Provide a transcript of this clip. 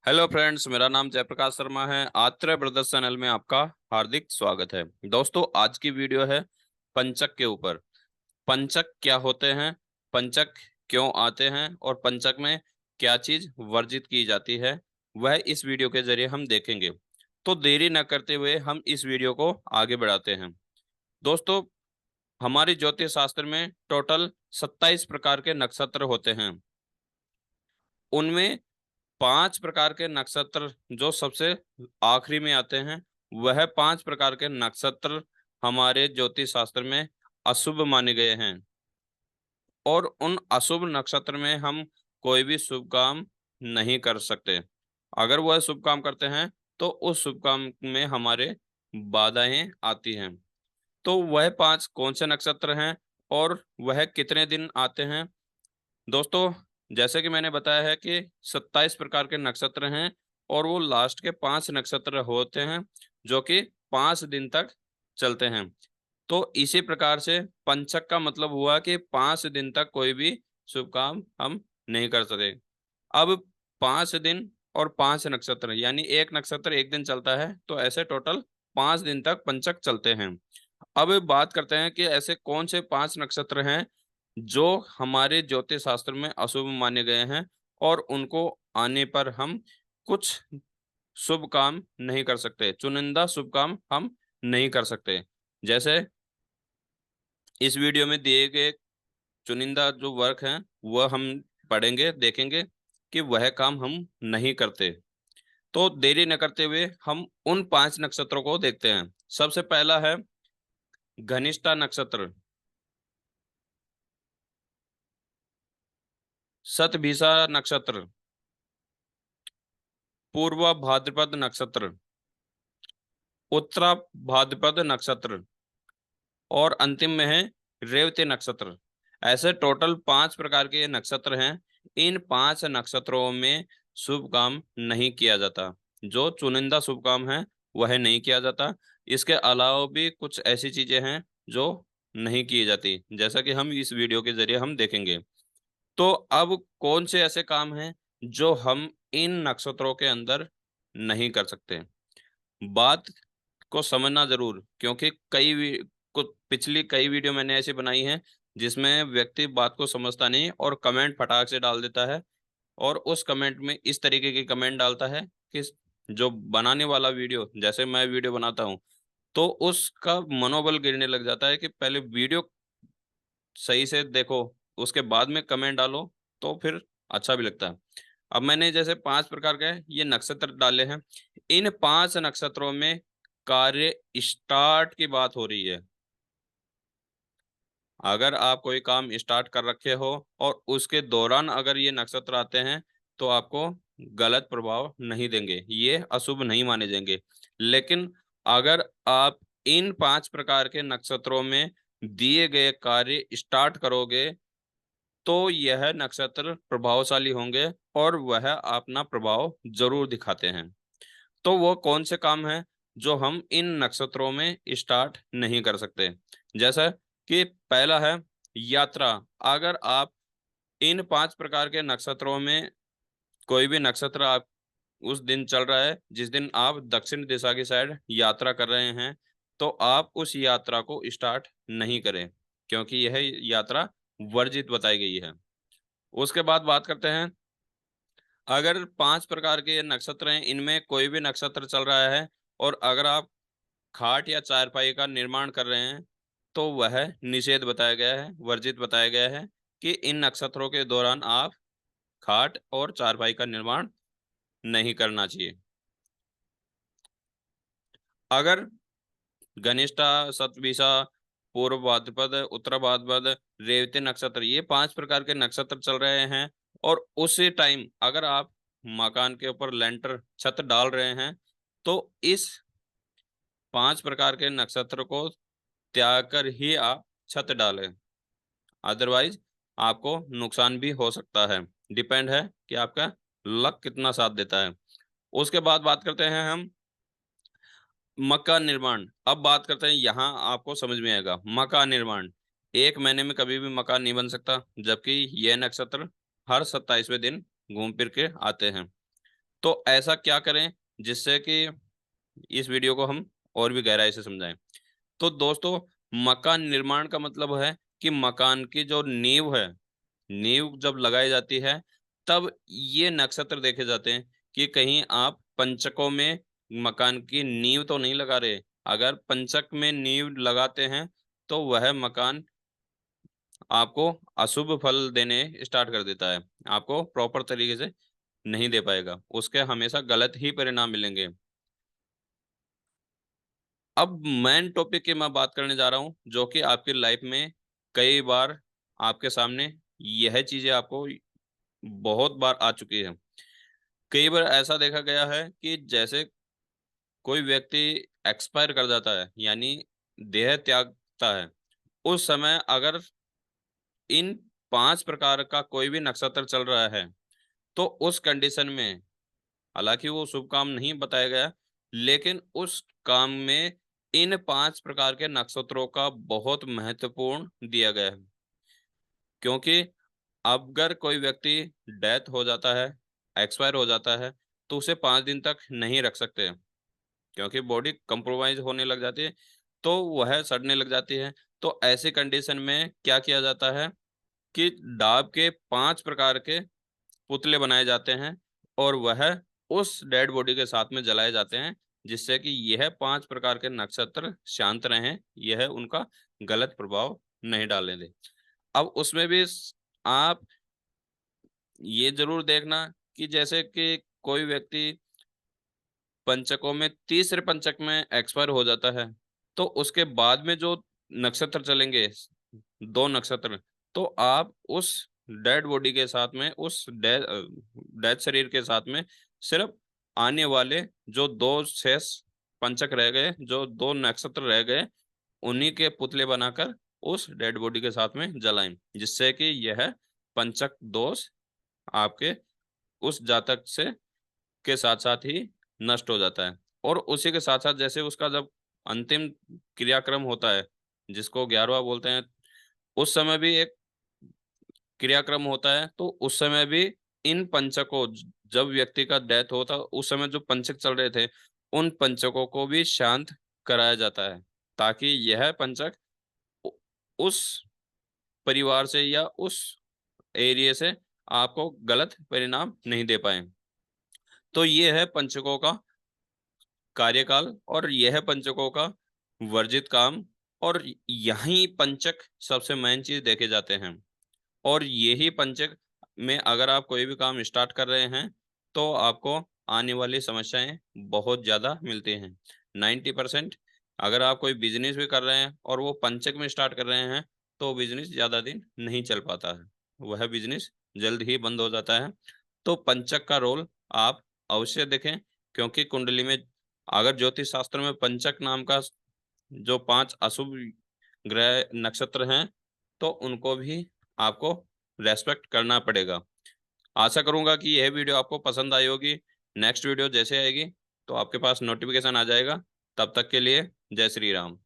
Hello friends, मेरा नाम जयप्रकाश शर्मा है। आत्रेय ब्रदर्स चैनल में आपका हार्दिक स्वागत है। दोस्तों, आज की वीडियो है पंचक के ऊपर। पंचक क्या होते हैं, पंचक क्यों आते हैं और पंचक में क्या चीज वर्जित की जाती है, वह इस वीडियो के जरिए हम देखेंगे। तो देरी न करते हुए हम इस वीडियो को आगे बढ़ाते हैं। दोस्तों, हमारी ज्योतिष शास्त्र में टोटल 27 प्रकार के नक्षत्र होते हैं। उनमें 5 प्रकार के नक्षत्र जो सबसे आखिरी में आते हैं, वह 5 प्रकार के नक्षत्र हमारे ज्योतिष शास्त्र में अशुभ माने गए हैं। और उन अशुभ नक्षत्र में हम कोई भी शुभ काम नहीं कर सकते। अगर वह शुभ काम करते हैं तो उस शुभ काम में हमारे बाधाएं आती हैं। तो वह 5 कौन से नक्षत्र हैं और वह कितने दिन आते हैं? दोस्तों, जैसे कि मैंने बताया है कि 27 प्रकार के नक्षत्र हैं और वो लास्ट के 5 नक्षत्र होते हैं जो कि 5 दिन तक चलते हैं। तो इसी प्रकार से पंचक का मतलब हुआ कि 5 दिन तक कोई भी शुभ काम हम नहीं कर सकते। अब 5 दिन और 5 नक्षत्र, यानी एक नक्षत्र एक दिन चलता है, तो ऐसे टोटल 5 दिन तक पंचक चलते हैं। अब बात करते हैं कि ऐसे कौन से 5 नक्षत्र हैं जो हमारे ज्योतिष शास्त्र में अशुभ माने गए हैं और उनको आने पर हम कुछ शुभ काम नहीं कर सकते, चुनिंदा शुभ काम हम नहीं कर सकते। जैसे इस वीडियो में दिए गए चुनिंदा जो वर्क हैं वह हम पढ़ेंगे, देखेंगे कि वह काम हम नहीं करते। तो देरी न करते हुए हम उन 5 नक्षत्रों को देखते हैं। सबसे पहला है घनिष्ठा नक्षत्र, शतभिषा नक्षत्र, पूर्व भाद्रपद नक्षत्र, उत्तरा भाद्रपद नक्षत्र और अंतिम में है रेवती नक्षत्र। ऐसे टोटल 5 प्रकार के नक्षत्र हैं। इन 5 नक्षत्रों में शुभ काम नहीं किया जाता। जो चुनिंदा शुभ काम है वह नहीं किया जाता। इसके अलावा भी कुछ ऐसी चीजें हैं जो नहीं की जाती, जैसा कि हम इस वीडियो के जरिए हम देखेंगे। तो अब कौन से ऐसे काम हैं जो हम इन नक्षत्रों के अंदर नहीं कर सकते? बात को समझना जरूर, क्योंकि पिछली कई वीडियो मैंने ऐसी बनाई हैं जिसमें व्यक्ति बात को समझता नहीं और कमेंट फटाक से डाल देता है। और उस कमेंट में इस तरीके के कमेंट डालता है कि जो बनाने वाला वीडियो, जैसे मैं वीडियो बनाता हूँ, तो उसका मनोबल गिरने लग जाता है कि पहले वीडियो सही से देखो, उसके बाद में कमेंट डालो, तो फिर अच्छा भी लगता है। अब मैंने जैसे 5 प्रकार के ये नक्षत्र डाले हैं। इन 5 नक्षत्रों में कार्य स्टार्ट की बात हो रही है। अगर आप कोई काम स्टार्ट कर रखे हो और उसके दौरान अगर ये नक्षत्र आते हैं तो आपको गलत प्रभाव नहीं देंगे, ये अशुभ नहीं माने जाएंगे। लेकिन अगर आप इन 5 प्रकार के नक्षत्रों में दिए गए कार्य स्टार्ट करोगे तो यह नक्षत्र प्रभावशाली होंगे और वह अपना प्रभाव जरूर दिखाते हैं। तो वो कौन से काम हैं जो हम इन नक्षत्रों में स्टार्ट नहीं कर सकते? जैसा कि पहला है यात्रा। अगर आप इन 5 प्रकार के नक्षत्रों में कोई भी नक्षत्र आप उस दिन चल रहा है जिस दिन आप दक्षिण दिशा की साइड यात्रा कर रहे हैं, तो आप उस यात्रा को स्टार्ट नहीं करें, क्योंकि यह यात्रा वर्जित बताई गई है। उसके बाद बात करते हैं, अगर 5 प्रकार के नक्षत्र हैं, इनमें कोई भी नक्षत्र चल रहा है और अगर आप खाट या चारपाई का निर्माण कर रहे हैं, तो वह निषेध बताया गया है, वर्जित बताया गया है कि इन नक्षत्रों के दौरान आप खाट और चारपाई का निर्माण नहीं करना चाहिए। अगर घनिष्ठा, शतभिषा, पूर्व भाद्रपद, उत्तर भाद्रपद, रेवती नक्षत्र, ये 5 प्रकार के नक्षत्र चल रहे हैं और उसी टाइम अगर आप मकान के ऊपर लेंटर छत डाल रहे हैं, तो इस 5 प्रकार के नक्षत्र को त्याग कर ही आप छत डालें। अदरवाइज आपको नुकसान भी हो सकता है। डिपेंड है कि आपका लक कितना साथ देता है। उसके बाद बात करते हैं हम मकान निर्माण। अब बात करते हैं, यहाँ आपको समझ में आएगा। मकान निर्माण, एक महीने में कभी भी मकान नहीं बन सकता, जबकि यह नक्षत्र हर 27वें दिन घूम फिर के आते हैं। तो ऐसा क्या करें जिससे कि इस वीडियो को हम और भी गहराई से समझाएं। तो दोस्तों, मकान निर्माण का मतलब है कि मकान की जो नींव है, नींव जब लगाई जाती है तब ये नक्षत्र देखे जाते हैं कि कहीं आप पंचकों में मकान की नींव तो नहीं लगा रहे। अगर पंचक में नींव लगाते हैं तो वह मकान आपको अशुभ फल देने स्टार्ट कर देता है, आपको प्रॉपर तरीके से नहीं दे पाएगा, उसके हमेशा गलत ही परिणाम मिलेंगे। अब मेन टॉपिक की मैं बात करने जा रहा हूं जो कि आपकी लाइफ में कई बार आपके सामने यह चीजें आपको बहुत बार आ चुकी है। कई बार ऐसा देखा गया है कि जैसे कोई व्यक्ति एक्सपायर कर जाता है यानी देह त्यागता है, उस समय अगर इन 5 प्रकार का कोई भी नक्षत्र चल रहा है तो उस कंडीशन में, हालांकि वो शुभ काम नहीं बताया गया, लेकिन उस काम में इन 5 प्रकार के नक्षत्रों का बहुत महत्वपूर्ण दिया गया है। क्योंकि अगर कोई व्यक्ति डेथ हो जाता है, एक्सपायर हो जाता है, तो उसे 5 दिन तक नहीं रख सकते, क्योंकि बॉडी कंप्रोमाइज होने लग जाती है, तो वह सड़ने लग जाती है। तो ऐसी कंडीशन में क्या किया जाता है कि डाब के 5 प्रकार के पुतले बनाए जाते हैं और वह उस डेड बॉडी के साथ में जलाए जाते हैं, जिससे कि यह 5 प्रकार के नक्षत्र शांत रहें, यह उनका गलत प्रभाव नहीं डालने दे। अब उसमें भी आप ये जरूर देखना कि जैसे कि कोई व्यक्ति पंचकों में तीसरे पंचक में एक्सपायर हो जाता है, तो उसके बाद में जो नक्षत्र चलेंगे, 2 नक्षत्र, तो आप उस डेड बॉडी के साथ में, उस डेड शरीर के साथ में सिर्फ आने वाले जो 2 शेष पंचक रह गए, जो 2 नक्षत्र रह गए, उन्हीं के पुतले बनाकर उस डेड बॉडी के साथ में जलाएं, जिससे कि यह पंचक दोष आपके उस जातक से के साथ साथ ही नष्ट हो जाता है। और उसी के साथ साथ जैसे उसका जब अंतिम क्रियाक्रम होता है, जिसको 11वां बोलते हैं, उस समय भी एक क्रियाक्रम होता है। तो उस समय भी इन पंचकों, जब व्यक्ति का डेथ होता उस समय जो पंचक चल रहे थे, उन पंचकों को भी शांत कराया जाता है, ताकि यह पंचक उ- उस परिवार से या उस एरिया से आपको गलत परिणाम नहीं दे पाए। तो ये है पंचकों का कार्यकाल और यह पंचकों का वर्जित काम। और यही पंचक सबसे मेन चीज देखे जाते हैं। और यही पंचक में अगर आप कोई भी काम स्टार्ट कर रहे हैं तो आपको आने वाली समस्याएं बहुत ज्यादा मिलती हैं। 90%। अगर आप कोई बिजनेस भी कर रहे हैं और वो पंचक में स्टार्ट कर रहे हैं तो बिजनेस ज्यादा दिन नहीं चल पाता है, वह बिजनेस जल्द ही बंद हो जाता है। तो पंचक का रोल आप अवश्य देखें, क्योंकि कुंडली में अगर ज्योतिष शास्त्र में पंचक नाम का जो 5 अशुभ ग्रह नक्षत्र हैं तो उनको भी आपको रेस्पेक्ट करना पड़ेगा। आशा करूंगा कि यह वीडियो आपको पसंद आई होगी। नेक्स्ट वीडियो जैसे आएगी तो आपके पास नोटिफिकेशन आ जाएगा। तब तक के लिए जय श्री राम।